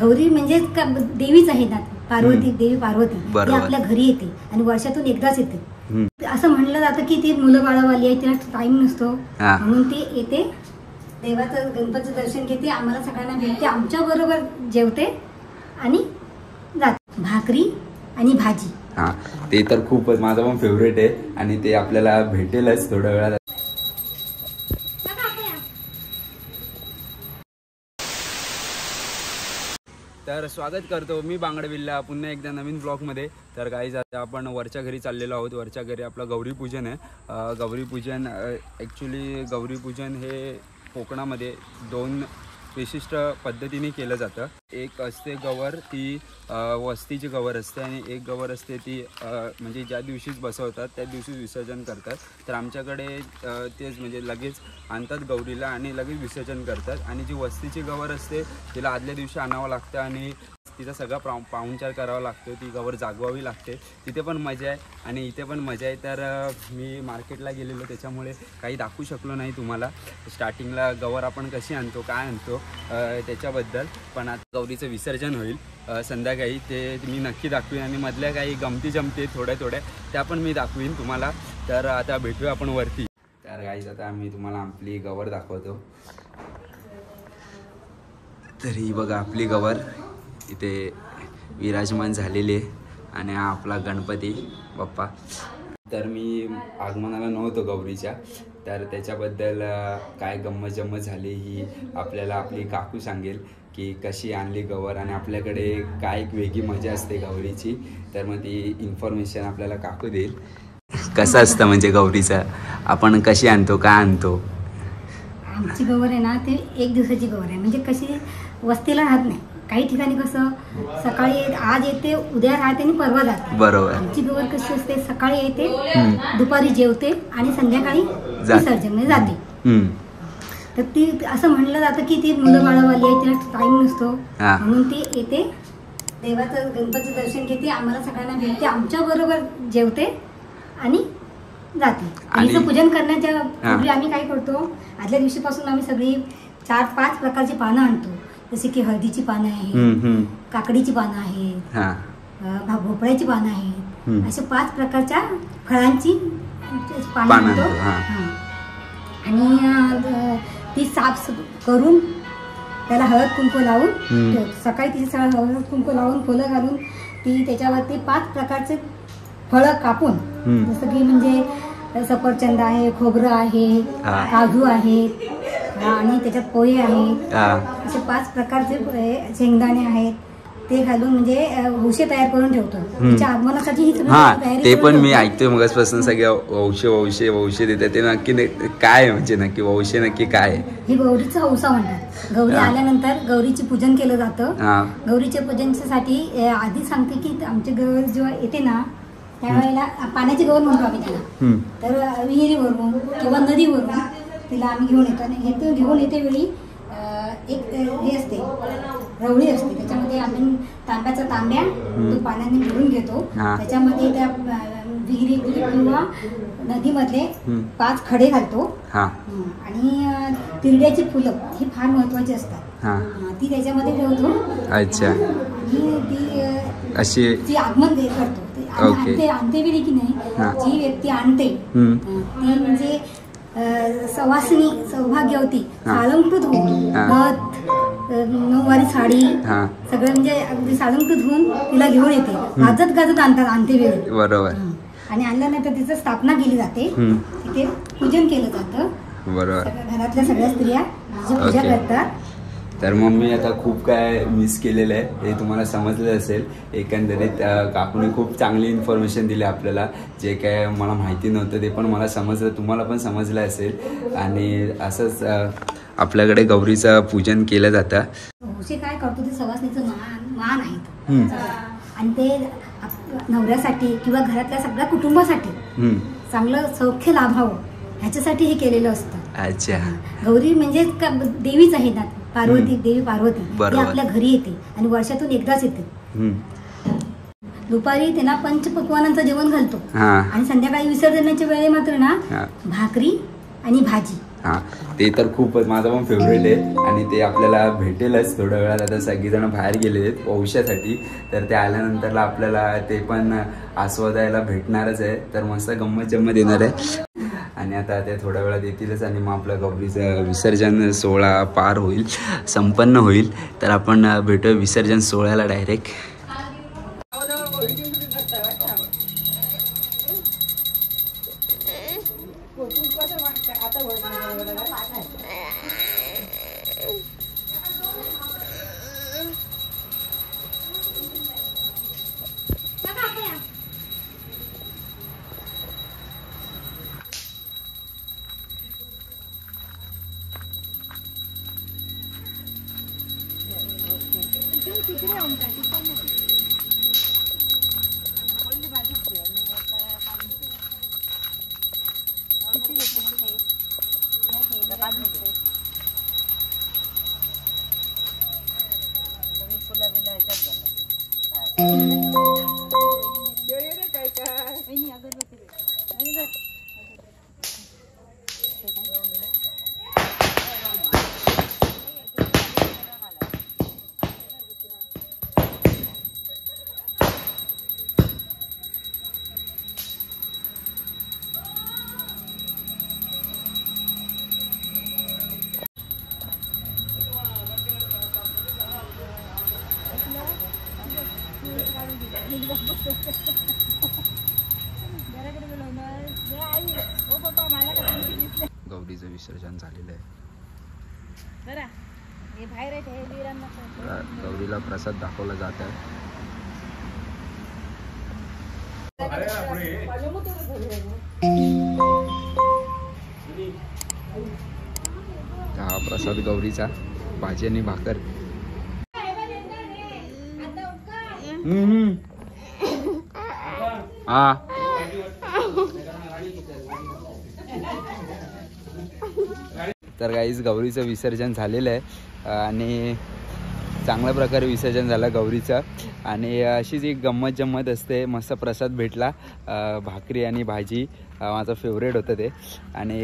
गौरी म्हणजे देवीच आहे ना, पार्वती, देवी पार्वती ती आपल्या घरी येते आणि वर्षातून एकदाच येते. असं म्हणलं जातं की ती मुलं बाळवाली आहे, तिला टाइम नसतो म्हणून ती येते, देवाचं गणपतीचं दर्शन घेते, आम्हाला सगळ्यांना भेटते, आमच्या बरोबर जेवते आणि जाते. भाकरी आणि भाजी, हा ते तर खूपच माझं पण फेवरेट आहे आणि ते आपल्याला भेटेलच थोड्या वेळात. तर स्वागत करतो मी बांगडे बिल्ला पुन्हा एकदा नवीन ब्लॉगमध्ये. तर काही आता आपण वरच्या घरी चाललेलो आहोत. वरच्या घरी आपलं गौरीपूजन आहे. गौरीपूजन ॲक्च्युली गौरीपूजन हे कोकणामध्ये 2 विशिष्ट पद्धतीने केलं जातं. एक असते गवर, ती वस्तीची गवर असते आणि एक गवर असते ती म्हणजे ज्या दिवशीच बसवतात त्या दिवशीच विसर्जन करतात. तर आमच्याकडे तेच म्हणजे लगेच आणतात गौरीला आणि लगेच विसर्जन करतात. आणि जी वस्तीची गवर असते तिला आदल्या दिवशी आणावं लागतं आणि तिचा सगळा पाहुणचार करावा लागतो, ती गवर जागवावी लागते. तिथे पण मजा आहे आणि इथे पण मजा आहे. तर मी मार्केटला गेलेलो त्याच्यामुळे काही दाखवू शकलो नाही तुम्हाला स्टार्टिंगला गवर आपण कशी आणतो काय आणतो त्याच्याबद्दल. पण आता गौरीचं विसर्जन होईल संध्याकाळी, ते मी नक्की दाखवीन आणि मधल्या काही गमती जमती थोड्या त्या पण मी दाखवीन तुम्हाला. तर आता भेटूया आपण वरती. तर गाईज आता मी तुम्हाला आपली गवर दाखवतो. तरी बघा आपली गवर इथे विराजमान झालेली आहे आणि हा आपला गणपती बाप्पा. तर मी आगमनाला नव्हतो गौरीच्या, तर त्याच्याबद्दल काय गंमत जम्मत झाली ही आपल्याला आपली काकू सांगेल की कशी आणली गवर आणि आपल्याकडे काय एक वेगळी मजा असते गौरीची. तर मग ती इन्फॉर्मेशन आपल्याला काकू देईल. कसं असतं म्हणजे गौरीचं आपण कशी आणतो काय आणतो. आमची गवर आहे ना ती 1 दिवसाची गवर आहे, म्हणजे कशी वस्तीला राहत नाही. काही ठिकाणी कसं सकाळी आज येते उद्या राहते आणि परवा जाते. बरोबर. आमची गवर कशी असते सकाळी येते, दुपारी जेवते आणि संध्याकाळी विसर्जन म्हणजे जाते. तर ती असं म्हणलं जातं की ती मुलं बाळवाली आहे, तिला टाइम नसतो म्हणून ती येते, देवाचं गणपतीचं दर्शन घेते, आम्हाला सगळ्यांना भेटते, आमच्या बरोबर जेवते आणि जाते. तिचं पूजन करण्याच्या पूर्वी आम्ही काय करतो, आदल्या दिवशीपासून आम्ही सगळी 4-5 प्रकारची पानं आणतो. जसे की हळदीची पानं आहेत, काकडीची पानं आहेत, भोपळ्याची पानं आहेत, अशा 5 प्रकारच्या फळांची पानं आणतो. आणि ती साफ करून त्याला हळद कुंकू लावून सकाळी तिची हळद कुंकू लावून फुलं घालून ती त्याच्यावरती 5 प्रकारचे फळं कापून, जसं की म्हणजे सफरचंद आहे, खोबरं आहे, काजू आहे आणि त्याच्यात पोहे आहेत, असे 5 प्रकारचे शेंगदाणे आहेत, ते घालून म्हणजे वंशे तयार करून ठेवतो तिच्या आगमनासाठी. ही तयारी ते पण मी ऐकतोय मगासपासून सगळ्या वंशे देतात. ते नक्की काय म्हणजे नक्की वंशे नक्की काय. ही गौरीचा हौसा म्हणतात. गौरी आल्यानंतर गौरीचे पूजन केलं जातं. गौरीच्या पूजनासाठी आधी सांगते की आमची गौर जेव्हा येते ना त्यावेळेला पाण्याची गौर म्हणतो आम्ही त्याला. तर विहिरीवरून किंवा नदीवरून तिला आम्ही घेऊन येतो आणि हे घेऊन येते वेळी एक हे असते रवळी असते, त्याच्यामध्ये आम्ही तांब्या तो पाण्याने भरून घेतो. त्याच्यामध्ये त्या विहिरी किंवा नदीमधले 5 खडे घालतो आणि तिरड्याची फुलं ही फार महत्वाची असतात, ती त्याच्यामध्ये ठेवतो. अच्छा. ती अशी ती आगमन करतो. अंत्यवेळी की नाही जी व्यक्ती आणते ती म्हणजे सवासिनी सौभाग्यवती अलंकृत होऊन नऊवारी साडी सगळं म्हणजे अगदी अलंकृत होऊन तिला घेऊन येते. गाजत गाजत आणतात अंत्यवेळी. बरोबर. आणि आणल्यानंतर तिचं स्थापना केली जाते, तिथे पूजन केलं जातं. बरोबर. घरातल्या सगळ्या स्त्रिया पूजा करतात. तर मग मी आता खूप काय मिस केलेलं आहे हे तुम्हाला समजलं असेल. एकंदरीत काकूने खूप चांगली इन्फॉर्मेशन दिली आपल्याला, जे काय मला माहिती नव्हतं ते पण मला समजलं, तुम्हाला पण समजलं असेल. आणि असंच आपल्याकडे गौरीचं पूजन केलं जातं. वंशे काय करतो ते सवासणीचं मान आहेत आणि ते नवऱ्यासाठी किंवा घरातल्या सगळ्या कुटुंबासाठी चांगलं सौख्य लाभावं ह्याच्यासाठी हे केलेलं असतं. अच्छा. गौरी म्हणजे देवीच आहे ना, पार्वती, देवी पार्वती ती आपल्या घरी येते आणि वर्षातून एकदाच येते. दुपारी त्यांना पंचपक्वानांचं जेवण घालतो आणि संध्याकाळी विसर्जनाच्या वेळी मात्र ना भाकरी आणि भाजी हां ते तर खूपच माझं पण फेवरेट आहे आणि ते आपल्याला भेटेलच थोड्या वेळात. आता सगळीजण बाहेर गेले आहेत पौष्यासाठी, तर ते आल्यानंतरला आपल्याला ते पण आस्वादायला भेटणारच आहे. तर मस्त गंमत जम्मत येणार आहे आणि आता ते थोड्या वेळात येतीलच आणि मग आपलं गौरीचं विसर्जन सोहळा पार होईल, संपन्न होईल. तर आपण भेटूया विसर्जन सोहळ्याला डायरेक्ट. गौरीचं विसर्जन झालेलं आहे. गौरीला प्रसाद दाखवला जात आहे. हा प्रसाद गौरीचा भाजी आणि भाकर. हा तर गाईज गौरीचं विसर्जन झालेलं आहे आणि चांगल्या प्रकारे विसर्जन झालं गौरीचं. आणि अशीच एक गंमत जम्मत असते. मस्त प्रसाद भेटला, भाकरी आणि भाजी, माझं फेवरेट होतं ते. आणि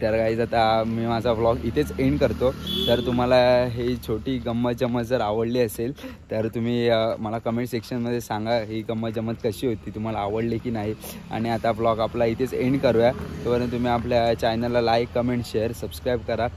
तर गाईज आता मी माझा व्लॉग इथेच एंड करतो. तर तुम्हाला ही छोटी गंमत जम्मत जर आवडली असेल तर तुम्ही मला कमेंट सेक्शनमध्ये सांगा ही गंमत जम्मत कशी होती, तुम्हाला आवडली की नाही. आणि आता व्लॉग आपला इथेच एंड करूया. तोपर्यंत तुम्ही आपल्या चॅनलला लाईक, कमेंट, शेअर, सबस्क्राईब करा.